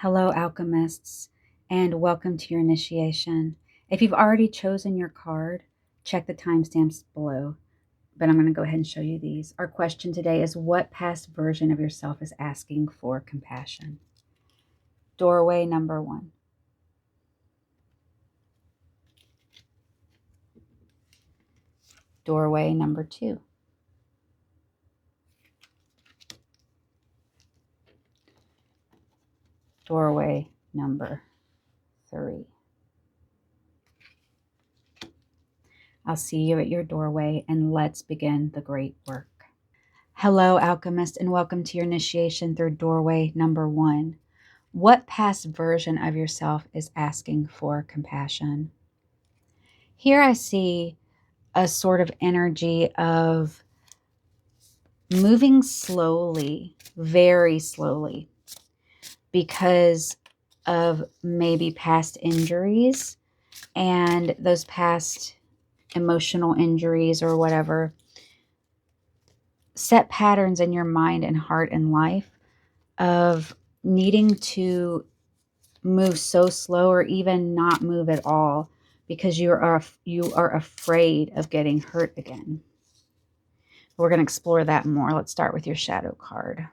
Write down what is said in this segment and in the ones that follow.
Hello, alchemists, and welcome to your initiation. If you've already chosen your card, check the timestamps below, but I'm going to go ahead and show you these. Our question today is, what past version of yourself is asking for compassion? Doorway number 1. Doorway number 2. Doorway number 3. I'll see you at your doorway, and let's begin the great work. Hello, alchemist, and welcome to your initiation through doorway number 1. What past version of yourself is asking for compassion? Here I see a sort of energy of moving slowly, very slowly, because of maybe past injuries and those past emotional injuries or whatever set patterns in your mind and heart and life of needing to move so slow or even not move at all because you are afraid of getting hurt again. We're going to explore that more. Let's start with your shadow card.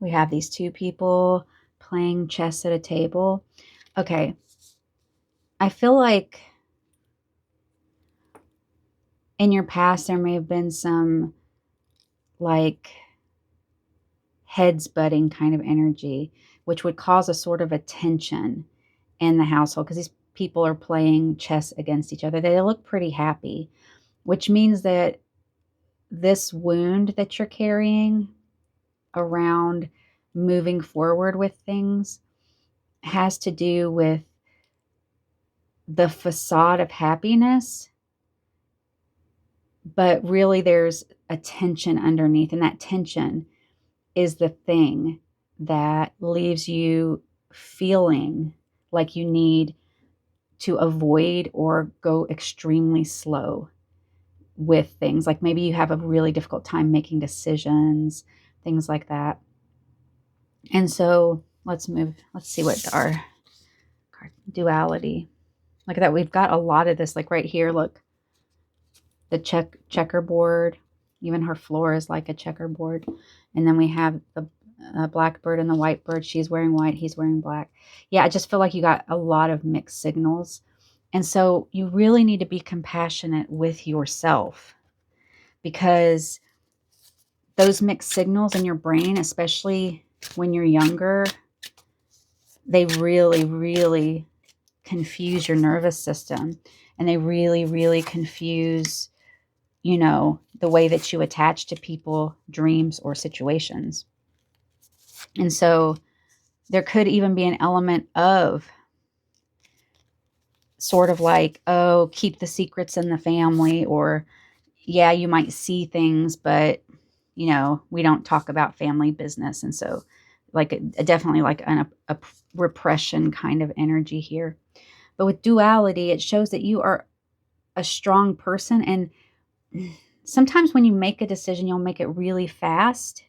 We have these two people playing chess at a table. Okay. I feel like in your past there may have been some like heads butting kind of energy, which would cause a sort of a tension in the household because these people are playing chess against each other. They look pretty happy, which means that this wound that you're carrying around moving forward with things has to do with the facade of happiness, but really there's a tension underneath, and that tension is the thing that leaves you feeling like you need to avoid or go extremely slow with things. Like maybe you have a really difficult time making decisions, things like that. And so let's see what our duality. Look at that. We've got a lot of this, like right here, look, the checkerboard, even her floor is like a checkerboard. And then we have the blackbird and the white bird. She's wearing white, he's wearing black. Yeah, I just feel like you got a lot of mixed signals. And so you really need to be compassionate with yourself, because those mixed signals in your brain, especially when you're younger, they really, really confuse your nervous system, and they really, really confuse, the way that you attach to people, dreams, or situations. And so there could even be an element of sort of like, oh, keep the secrets in the family, or yeah, you might see things, but we don't talk about family business. And so like definitely like a repression kind of energy here. But with duality, it shows that you are a strong person. And sometimes when you make a decision, you'll make it really fast.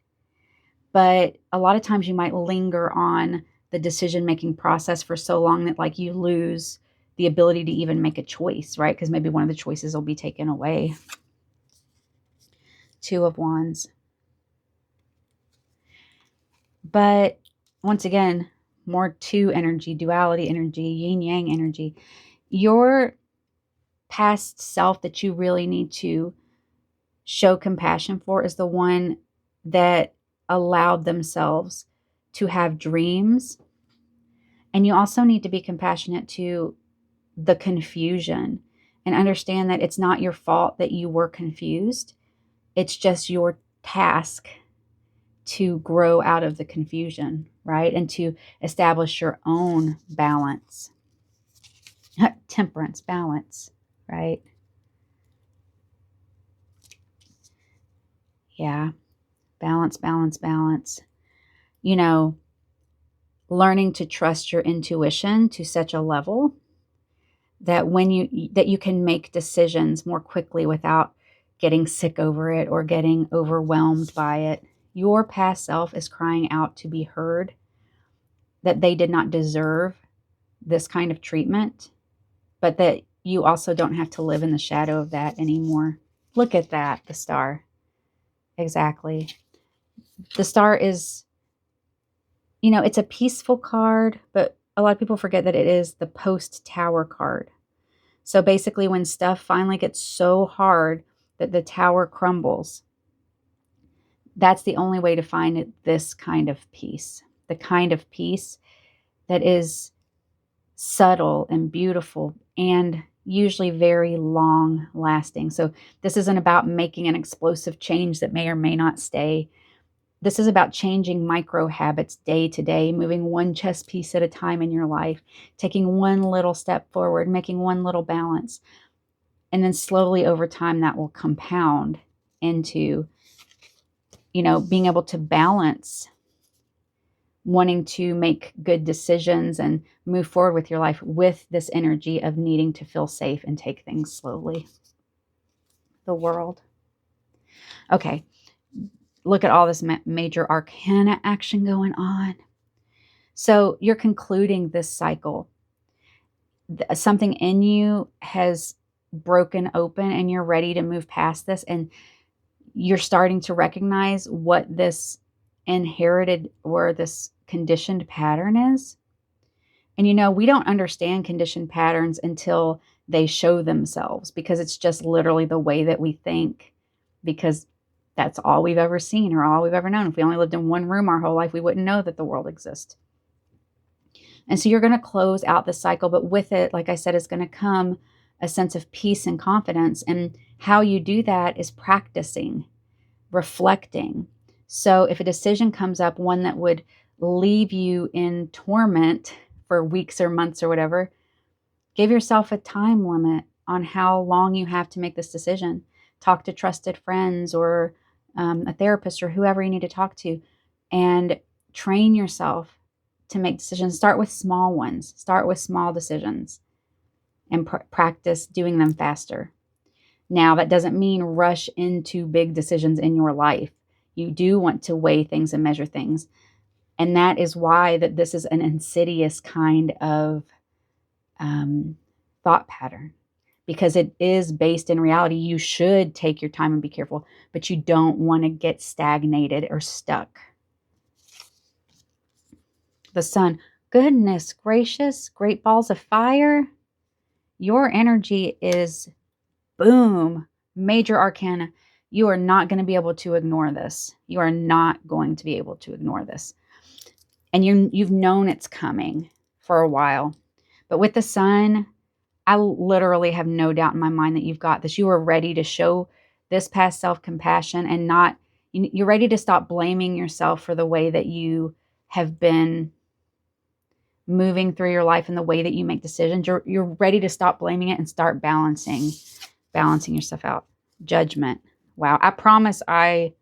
But a lot of times you might linger on the decision-making process for so long that like you lose the ability to even make a choice, right? Because maybe one of the choices will be taken away. 2 of Wands. But once again, more 2 energy, duality energy, yin-yang energy. Your past self that you really need to show compassion for is the one that allowed themselves to have dreams. And you also need to be compassionate to the confusion and understand that it's not your fault that you were confused. It's just your task to grow out of the confusion, right? And to establish your own balance, temperance, balance, right? Yeah. Balance, balance, balance. Learning to trust your intuition to such a level that that you can make decisions more quickly without getting sick over it or getting overwhelmed by it. your past self is crying out to be heard, that they did not deserve this kind of treatment, but that you also don't have to live in the shadow of that anymore. Look at that, the star. Exactly. The star is, it's a peaceful card, but a lot of people forget that it is the post-tower card. So basically, when stuff finally gets so hard that the tower crumbles, that's the only way to find this kind of peace. The kind of peace that is subtle and beautiful and usually very long lasting. So this isn't about making an explosive change that may or may not stay. This is about changing micro habits day to day, moving one chess piece at a time in your life, taking one little step forward, making one little balance. And then slowly over time, that will compound into, being able to balance wanting to make good decisions and move forward with your life with this energy of needing to feel safe and take things slowly. The world. Okay. Look at all this major arcana action going on. So you're concluding this cycle. Something in you has broken open and you're ready to move past this. And you're starting to recognize what this inherited or this conditioned pattern is. And we don't understand conditioned patterns until they show themselves, because it's just literally the way that we think, because that's all we've ever seen or all we've ever known. If we only lived in one room our whole life, we wouldn't know that the world exists. And so you're going to close out the cycle, but with it, like I said, is going to come a sense of peace and confidence. And how you do that is practicing, reflecting. So if a decision comes up, one that would leave you in torment for weeks or months or whatever, give yourself a time limit on how long you have to make this decision. Talk to trusted friends or a therapist or whoever you need to talk to, and train yourself to make decisions. Start with small ones. Start with small decisions and practice doing them faster. Now, that doesn't mean rush into big decisions in your life. You do want to weigh things and measure things. And that is why that this is an insidious kind of thought pattern, because it is based in reality. You should take your time and be careful, but you don't want to get stagnated or stuck. The sun, goodness gracious, great balls of fire. Your energy is boom, major arcana. You are not going to be able to ignore this. You are not going to be able to ignore this. And you've known it's coming for a while. But with the sun, I literally have no doubt in my mind that you've got this. You are ready to show this past self-compassion and you're ready to stop blaming yourself for the way that you have been moving through your life and the way that you make decisions. You're ready to stop blaming it and start balancing yourself out. Judgment. Wow. I promise I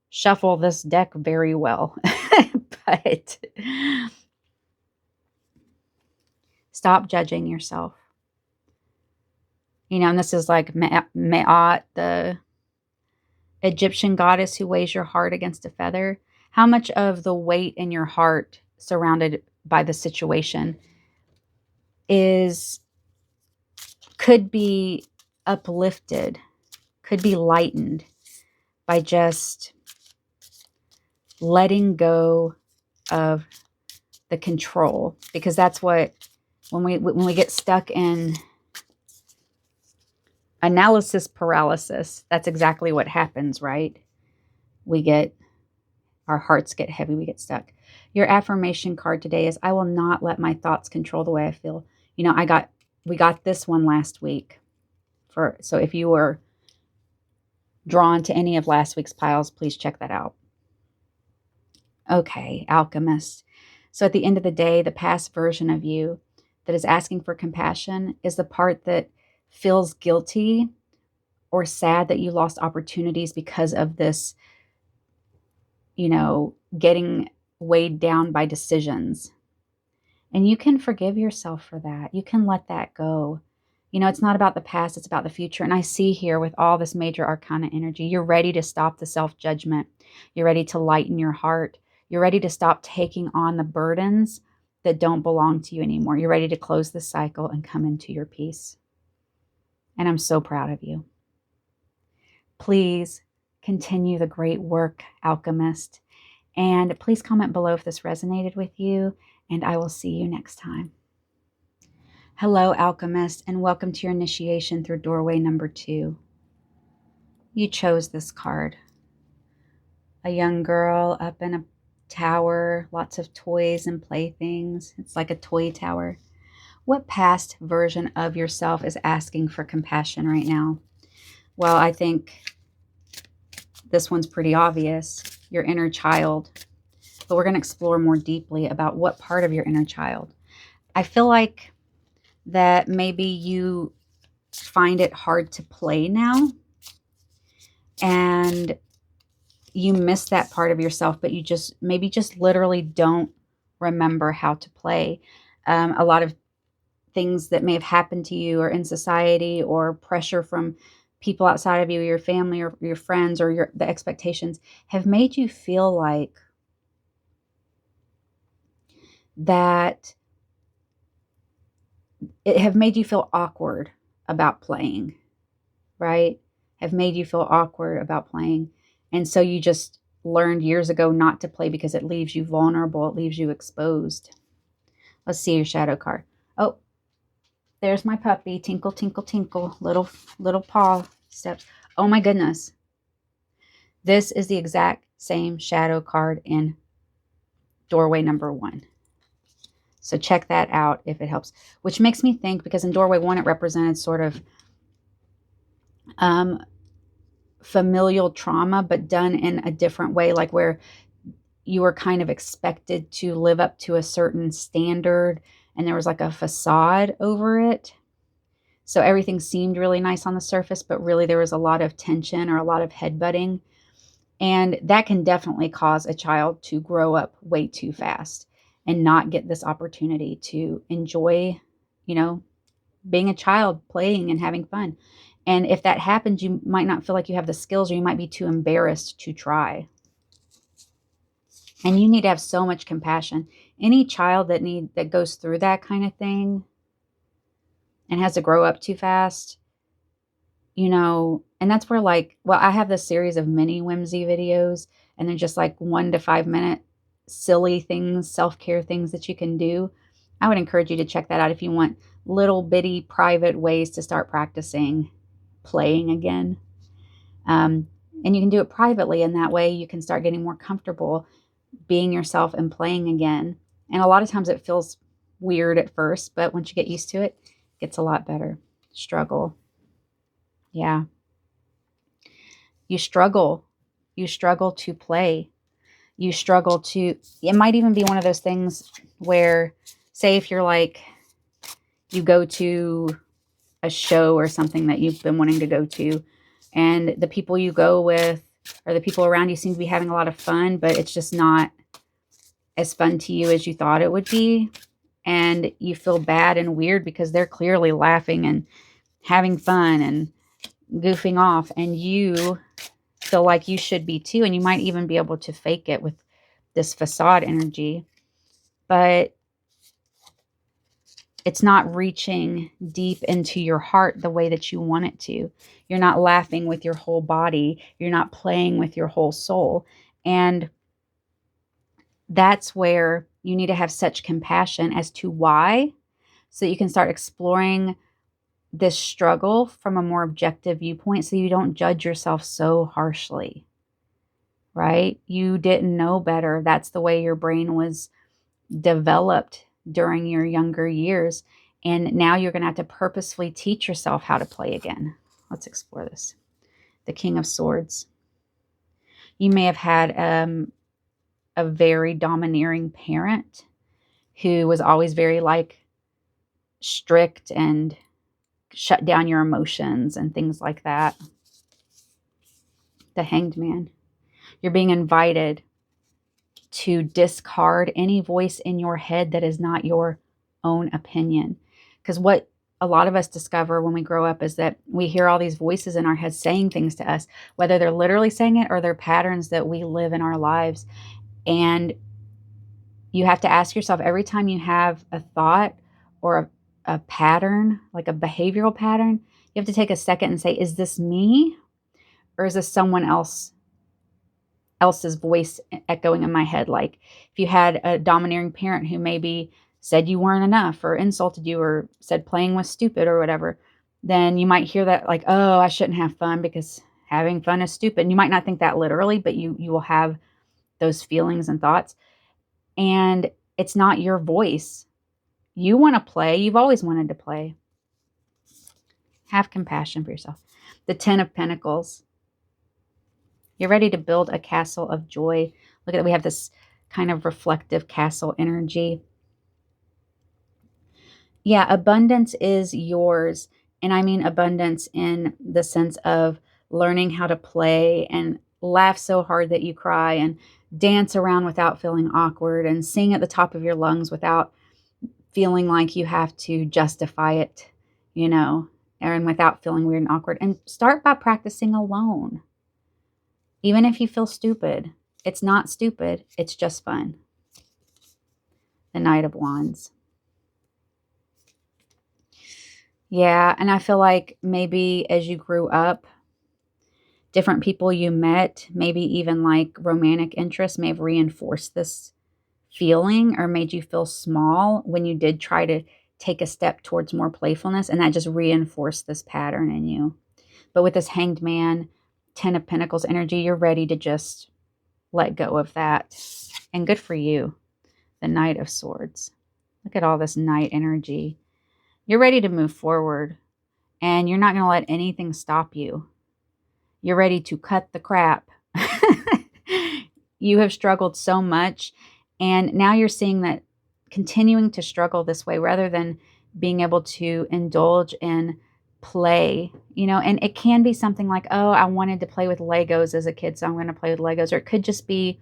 shuffle this deck very well, but stop judging yourself. And this is like Ma'at, the Egyptian goddess who weighs your heart against a feather. How much of the weight in your heart surrounded by the situation could be uplifted, could be lightened by just letting go of the control, because that's what, when we get stuck in analysis paralysis, that's exactly what happens, right? Our hearts get heavy, we get stuck. Your affirmation card today is, I will not let my thoughts control the way I feel. We got this one last week. So if you were drawn to any of last week's piles, please check that out. Okay, Alchemist. So at the end of the day, the past version of you that is asking for compassion is the part that feels guilty or sad that you lost opportunities because of this, getting weighed down by decisions. And you can forgive yourself for that. You can let that go. You know, it's not about the past, it's about the future. And I see here with all this major arcana energy, you're ready to stop the self-judgment. You're ready to lighten your heart. You're ready to stop taking on the burdens that don't belong to you anymore. You're ready to close the cycle and come into your peace. And I'm so proud of you. Please continue the great work, Alchemist. And please comment below if this resonated with you, and I will see you next time. Hello, Alchemist, and welcome to your initiation through doorway number 2. You chose this card. A young girl up in a tower, lots of toys and playthings. It's like a toy tower. What past version of yourself is asking for compassion right now? Well, I think this one's pretty obvious. Your inner child. But we're going to explore more deeply about what part of your inner child. I feel like that maybe you find it hard to play now, and you miss that part of yourself, but you just literally don't remember how to play. A lot of things that may have happened to you or in society, or pressure from people outside of you, your family or your friends, or the expectations have made you feel like that have made you feel awkward about playing, right? Have made you feel awkward about playing. And so you just learned years ago not to play because it leaves you vulnerable. It leaves you exposed. Let's see your shadow card. Oh, there's my puppy. Tinkle, tinkle, tinkle. Little paw steps. Oh my goodness. This is the exact same shadow card in doorway number 1. So check that out if it helps. Which makes me think, because in doorway 1, it represented sort of familial trauma, but done in a different way, like where you were kind of expected to live up to a certain standard and there was like a facade over it. So everything seemed really nice on the surface, but really there was a lot of tension or a lot of headbutting. And that can definitely cause a child to grow up way too fast and not get this opportunity to enjoy, being a child, playing and having fun. And if that happens, you might not feel like you have the skills, or you might be too embarrassed to try. And you need to have so much compassion. Any child that goes through that kind of thing and has to grow up too fast, and that's where I have this series of mini whimsy videos, and they're just like 1 to 5 minute silly things, self-care things that you can do. I would encourage you to check that out if you want little bitty private ways to start practicing playing again. And you can do it privately, and that way you can start getting more comfortable being yourself and playing again. And a lot of times it feels weird at first, but once you get used to it, it gets a lot better. Struggle. Yeah. You struggle. You struggle to play. You struggle to, it might even be one of those things where, say if you're like, you go to a show or something that you've been wanting to go to, and the people you go with or the people around you seem to be having a lot of fun, but it's just not as fun to you as you thought it would be. And you feel bad and weird because they're clearly laughing and having fun and goofing off, and you feel like you should be too. And you might even be able to fake it with this facade energy, but it's not reaching deep into your heart the way that you want it to. You're not laughing with your whole body. You're not playing with your whole soul. And that's where you need to have such compassion as to why, so that you can start exploring this struggle from a more objective viewpoint, so you don't judge yourself so harshly, right? You didn't know better. That's the way your brain was developed during your younger years. And now you're going to have to purposefully teach yourself how to play again. Let's explore this. The King of Swords. You may have had a very domineering parent who was always very strict and shut down your emotions and things like that. The Hanged Man. You're being invited to discard any voice in your head that is not your own opinion. Because what a lot of us discover when we grow up is that we hear all these voices in our heads saying things to us, whether they're literally saying it or they're patterns that we live in our lives. And you have to ask yourself every time you have a thought or a pattern, like a behavioral pattern, you have to take a second and say, is this me or is this someone else's voice echoing in my head? Like if you had a domineering parent who maybe said you weren't enough or insulted you or said playing was stupid or whatever, then you might hear that like, oh, I shouldn't have fun because having fun is stupid. And you might not think that literally, but you will have those feelings and thoughts. And it's not your voice. You want to play. You've always wanted to play. Have compassion for yourself. The 10 of Pentacles. You're ready to build a castle of joy. Look at it. We have this kind of reflective castle energy. Yeah, abundance is yours. And I mean abundance in the sense of learning how to play and laugh so hard that you cry and dance around without feeling awkward and sing at the top of your lungs without feeling like you have to justify it, and without feeling weird and awkward. And start by practicing alone. Even if you feel stupid, it's not stupid. It's just fun. The Knight of Wands. Yeah, and I feel like maybe as you grew up, different people you met, maybe even like romantic interests may have reinforced this feeling or made you feel small when you did try to take a step towards more playfulness, and that just reinforced this pattern in you. But with this Hanged Man, 10 of Pentacles energy, you're ready to just let go of that. And good for you. The Knight of Swords. Look at all this Knight energy. You're ready to move forward, and you're not going to let anything stop you. You're ready to cut the crap. You have struggled so much, and now you're seeing that continuing to struggle this way rather than being able to indulge in play, and it can be something like, oh, I wanted to play with Legos as a kid, so I'm going to play with Legos. Or it could just be,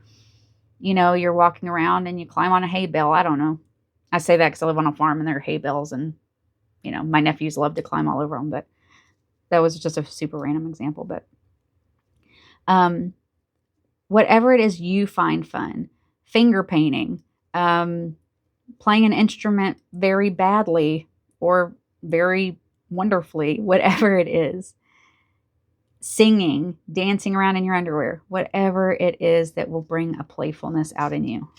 you're walking around and you climb on a hay bale. I don't know. I say that because I live on a farm and there are hay bales, and, my nephews love to climb all over them, but that was just a super random example. But whatever it is you find fun, finger painting, playing an instrument very badly or very wonderfully, whatever it is, singing, dancing around in your underwear, whatever it is that will bring a playfulness out in you.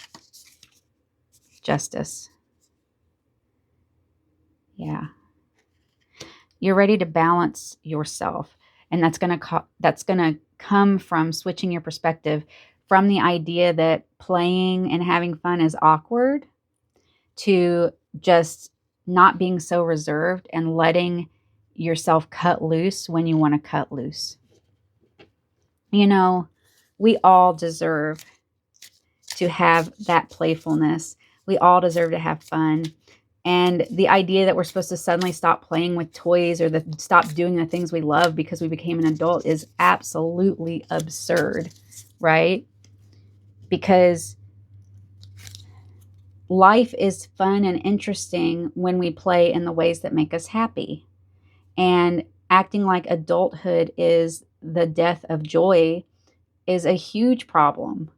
Justice. Yeah. You're ready to balance yourself. And that's going to come from switching your perspective from the idea that playing and having fun is awkward to just not being so reserved and letting yourself cut loose when you want to cut loose. We all deserve to have that playfulness. We all deserve to have fun. And the idea that we're supposed to suddenly stop playing with toys or stop doing the things we love because we became an adult is absolutely absurd, right? Because life is fun and interesting when we play in the ways that make us happy. And acting like adulthood is the death of joy is a huge problem.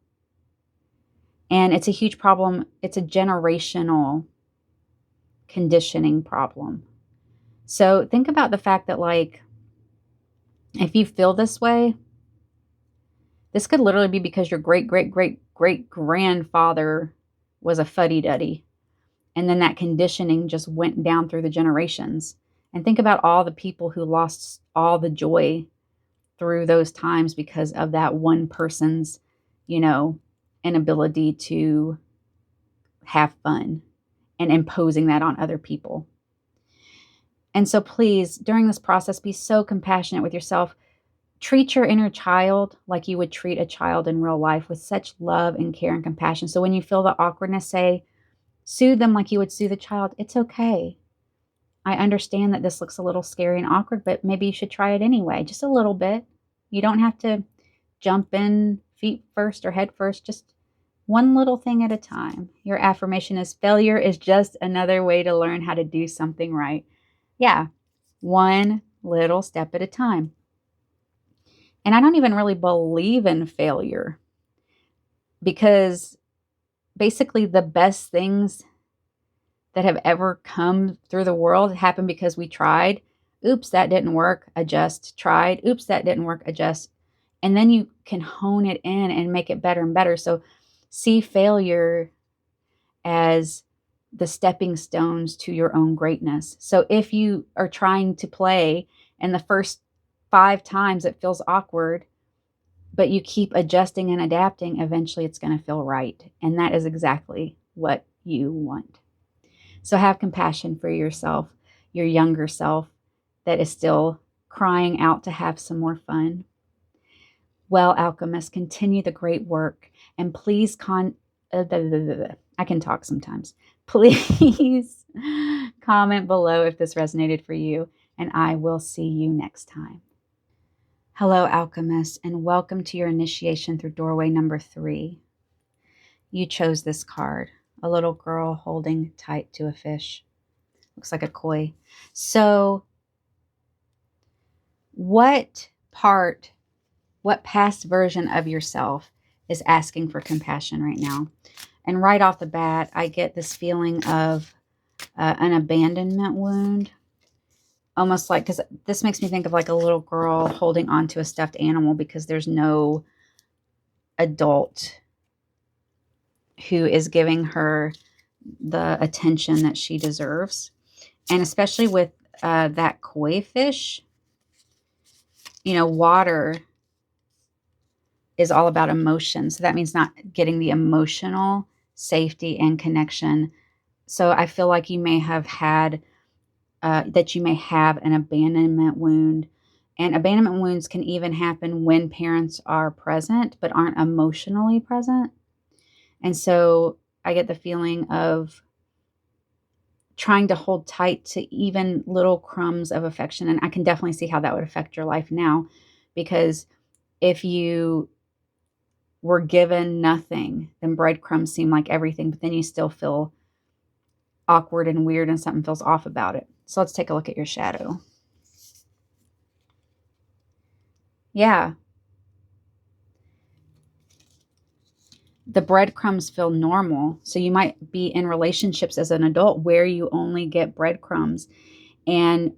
And it's a huge problem. It's a generational conditioning problem. So think about the fact that, like, if you feel this way, this could literally be because your great-great-great-great-grandfather was a fuddy-duddy. And then that conditioning just went down through the generations. And think about all the people who lost all the joy through those times because of that one person's, inability to have fun and imposing that on other people. And so please, during this process, be so compassionate with yourself. Treat your inner child like you would treat a child in real life, with such love and care and compassion. So when you feel the awkwardness, soothe them like you would soothe a child. It's okay. I understand that this looks a little scary and awkward, but maybe you should try it anyway, just a little bit. You don't have to jump in feet first or head first, just one little thing at a time. Your affirmation is, failure is just another way to learn how to do something right. Yeah, one little step at a time. And I don't even really believe in failure because basically the best things that have ever come through the world happen because we tried. Oops, that didn't work. Adjust. Tried. Oops, that didn't work. Adjust. And then you can hone it in and make it better and better. So see failure as the stepping stones to your own greatness. So if you are trying to play and the first 5 times it feels awkward, but you keep adjusting and adapting, eventually it's going to feel right. And that is exactly what you want. So have compassion for yourself, your younger self that is still crying out to have some more fun. Well, alchemists, continue the great work and please I can talk sometimes. Please comment below if this resonated for you, and I will see you next time. Hello, alchemists, and welcome to your initiation through doorway number 3. You chose this card, a little girl holding tight to a fish. Looks like a koi. So what past version of yourself is asking for compassion right now? And right off the bat, I get this feeling of an abandonment wound. Almost like, because this makes me think of like a little girl holding onto a stuffed animal because there's no adult who is giving her the attention that she deserves. And especially with that koi fish, you know, water is all about emotion. So that means not getting the emotional safety and connection. So I feel like you may have had, that you may have an abandonment wound. And abandonment wounds can even happen when parents are present but aren't emotionally present. And so I get the feeling of trying to hold tight to even little crumbs of affection. And I can definitely see how that would affect your life now, because if you were given nothing, then breadcrumbs seem like everything, but then you still feel awkward and weird and something feels off about it. So let's take a look at your shadow. Yeah. The breadcrumbs feel normal. So you might be in relationships as an adult where you only get breadcrumbs. And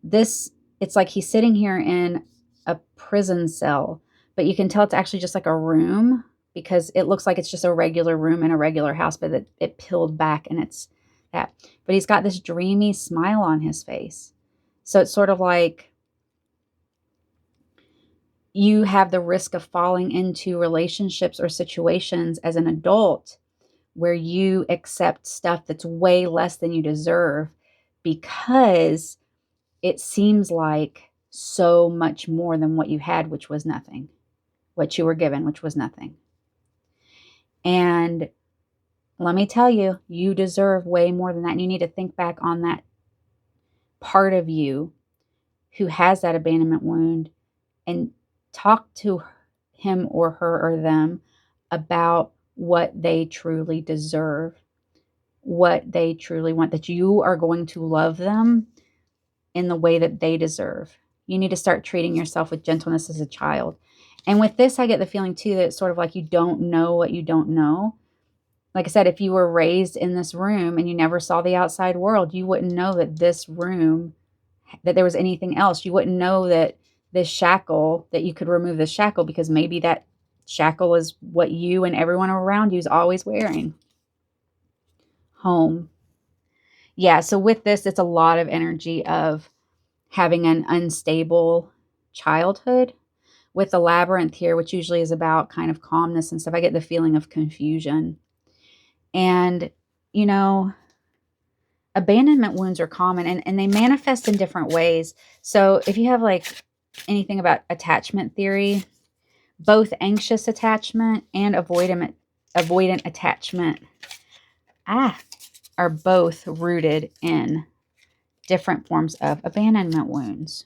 this, it's like he's sitting here in a prison cell, but you can tell it's actually just like a room because it looks like it's just a regular room in a regular house, but it peeled back and it's that. But he's got this dreamy smile on his face. So it's sort of like you have the risk of falling into relationships or situations as an adult where you accept stuff that's way less than you deserve because it seems like so much more than what you had, which was nothing, what you were given, which was nothing. And let me tell you, you deserve way more than that. And you need to think back on that part of you who has that abandonment wound and talk to him or her or them about what they truly deserve, what they truly want, that you are going to love them in the way that they deserve. You need to start treating yourself with gentleness as a child. And with this, I get the feeling too that it's sort of like you don't know what you don't know. Like I said, if you were raised in this room and you never saw the outside world, you wouldn't know that this room, that there was anything else. You wouldn't know that this shackle, that you could remove this shackle because maybe that shackle is what you and everyone around you is always wearing. Home. Yeah, so with this, it's a lot of energy of having an unstable childhood. With the labyrinth here, which usually is about kind of calmness and stuff, I get the feeling of confusion. And, you know, abandonment wounds are common and they manifest in different ways. So if you have like anything about attachment theory, both anxious attachment and avoidant attachment are both rooted in different forms of abandonment wounds.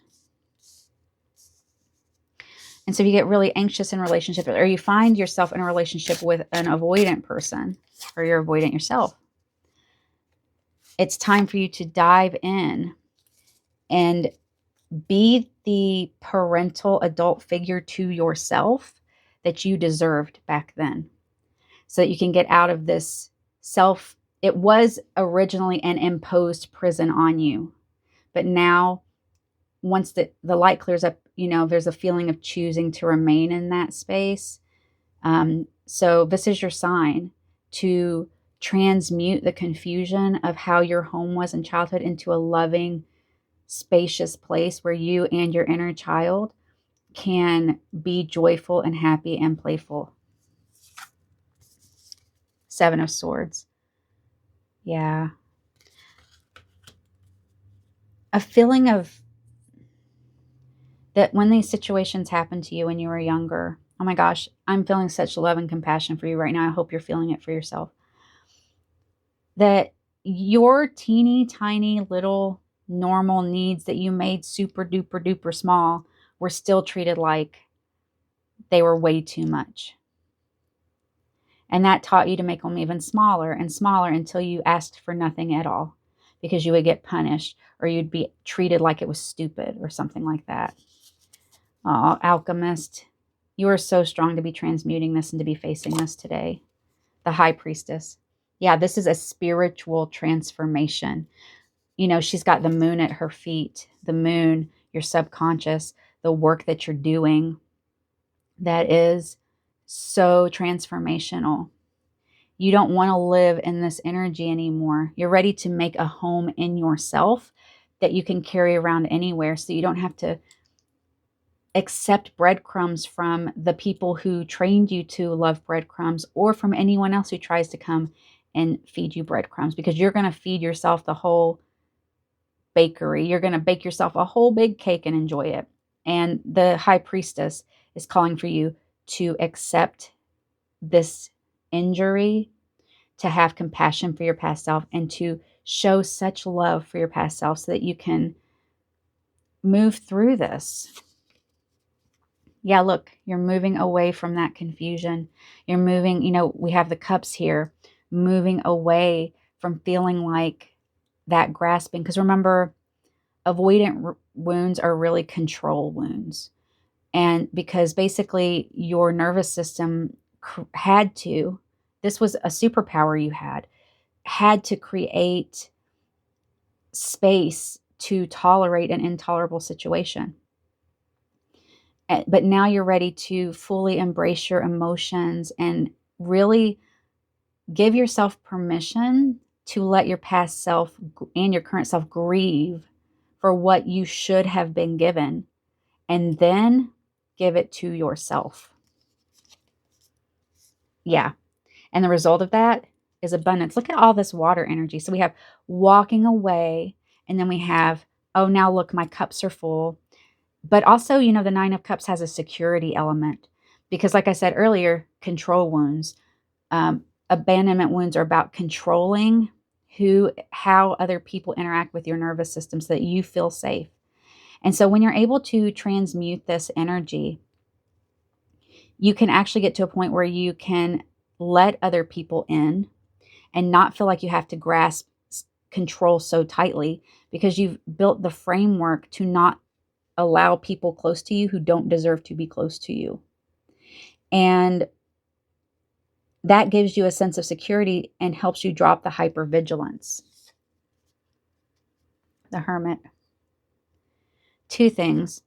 And so if you get really anxious in relationships, or you find yourself in a relationship with an avoidant person, or you're avoidant yourself, it's time for you to dive in and be the parental adult figure to yourself that you deserved back then, so that you can get out of this self. It was originally an imposed prison on you, but now once the light clears up, there's a feeling of choosing to remain in that space. So this is your sign to transmute the confusion of how your home was in childhood into a loving, spacious place where you and your inner child can be joyful and happy and playful. Seven of Swords. Yeah. A feeling of that when these situations happened to you when you were younger. Oh my gosh, I'm feeling such love and compassion for you right now. I hope you're feeling it for yourself. That your teeny tiny little normal needs that you made super duper duper small were still treated like they were way too much. And that taught you to make them even smaller and smaller until you asked for nothing at all, because you would get punished or you'd be treated like it was stupid or something like that. Oh, Alchemist, you are so strong to be transmuting this and to be facing this today. The High Priestess. Yeah, this is a spiritual transformation. She's got the moon at her feet. The moon, your subconscious, the work that you're doing that is so transformational. You don't want to live in this energy anymore. You're ready to make a home in yourself that you can carry around anywhere, so you don't have to accept breadcrumbs from the people who trained you to love breadcrumbs, or from anyone else who tries to come and feed you breadcrumbs, because you're going to feed yourself the whole bakery. You're going to bake yourself a whole big cake and enjoy it. And the High Priestess is calling for you to accept this injury, to have compassion for your past self, and to show such love for your past self so that you can move through this. Yeah, look, you're moving away from that confusion. You're moving, we have the cups here, moving away from feeling like that grasping. Because remember, avoidant wounds are really control wounds. And because basically your nervous system had to, this was a superpower you had to create space to tolerate an intolerable situation. But now you're ready to fully embrace your emotions and really give yourself permission to let your past self and your current self grieve for what you should have been given, and then give it to yourself. Yeah. And the result of that is abundance. Look at all this water energy. So we have walking away, and then we have, oh, now look, my cups are full. But also, the Nine of Cups has a security element, because like I said earlier, control wounds, abandonment wounds are about controlling how other people interact with your nervous system so that you feel safe. And so when you're able to transmute this energy, you can actually get to a point where you can let other people in and not feel like you have to grasp control so tightly, because you've built the framework to not allow people close to you who don't deserve to be close to you. And that gives you a sense of security and helps you drop the hypervigilance. The Hermit. Two things.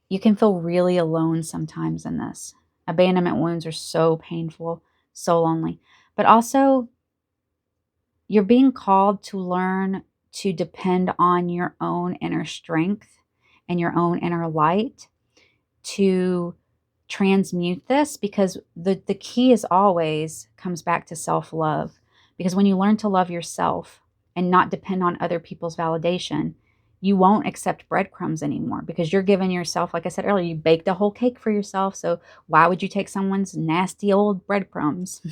You can feel really alone sometimes in this. Abandonment wounds are so painful, so lonely. But also, you're being called to learn to depend on your own inner strength and your own inner light to transmute this, because the key is always comes back to self-love. Because when you learn to love yourself and not depend on other people's validation, you won't accept breadcrumbs anymore, because you're giving yourself, like I said earlier, you baked a whole cake for yourself. So why would you take someone's nasty old breadcrumbs?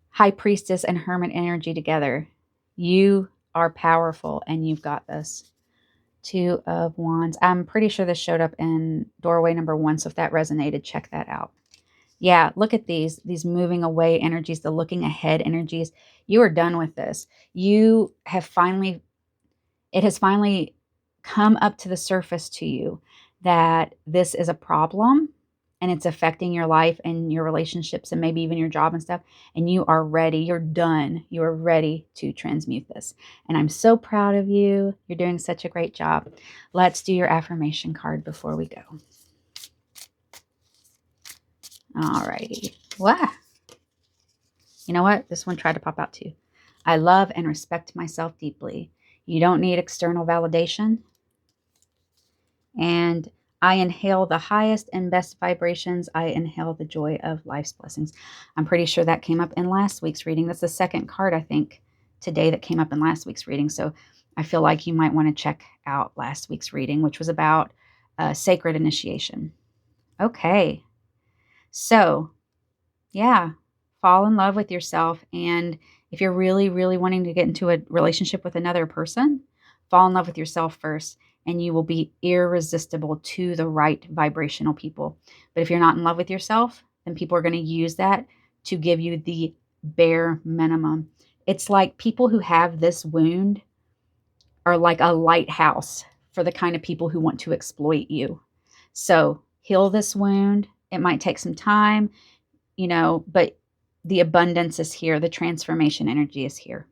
High Priestess and Hermit energy together. You are powerful and you've got this. Two of Wands. I'm pretty sure this showed up in doorway number 1. So if that resonated, check that out. Yeah, look at these moving away energies, the looking ahead energies. You are done with this. You have finally, it has finally come up to the surface to you that this is a problem and it's affecting your life and your relationships and maybe even your job and stuff. And you are ready. You're done. You are ready to transmute this. And I'm so proud of you. You're doing such a great job. Let's do your affirmation card before we go. All righty. Wow. You know what? This one tried to pop out too. I love and respect myself deeply. You don't need external validation. And I inhale the highest and best vibrations. I inhale the joy of life's blessings. I'm pretty sure that came up in last week's reading. That's the second card, I think, today that came up in last week's reading. So I feel like you might want to check out last week's reading, which was about sacred initiation. Okay. So, yeah, fall in love with yourself. And if you're really, really wanting to get into a relationship with another person, fall in love with yourself first, and you will be irresistible to the right vibrational people. But if you're not in love with yourself, then people are going to use that to give you the bare minimum. It's like people who have this wound are like a lighthouse for the kind of people who want to exploit you. So heal this wound. It might take some time, but the abundance is here. The transformation energy is here.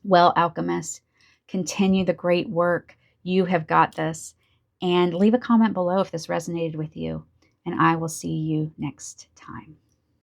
Well, alchemists, continue the great work. You have got this. And leave a comment below if this resonated with you. And I will see you next time.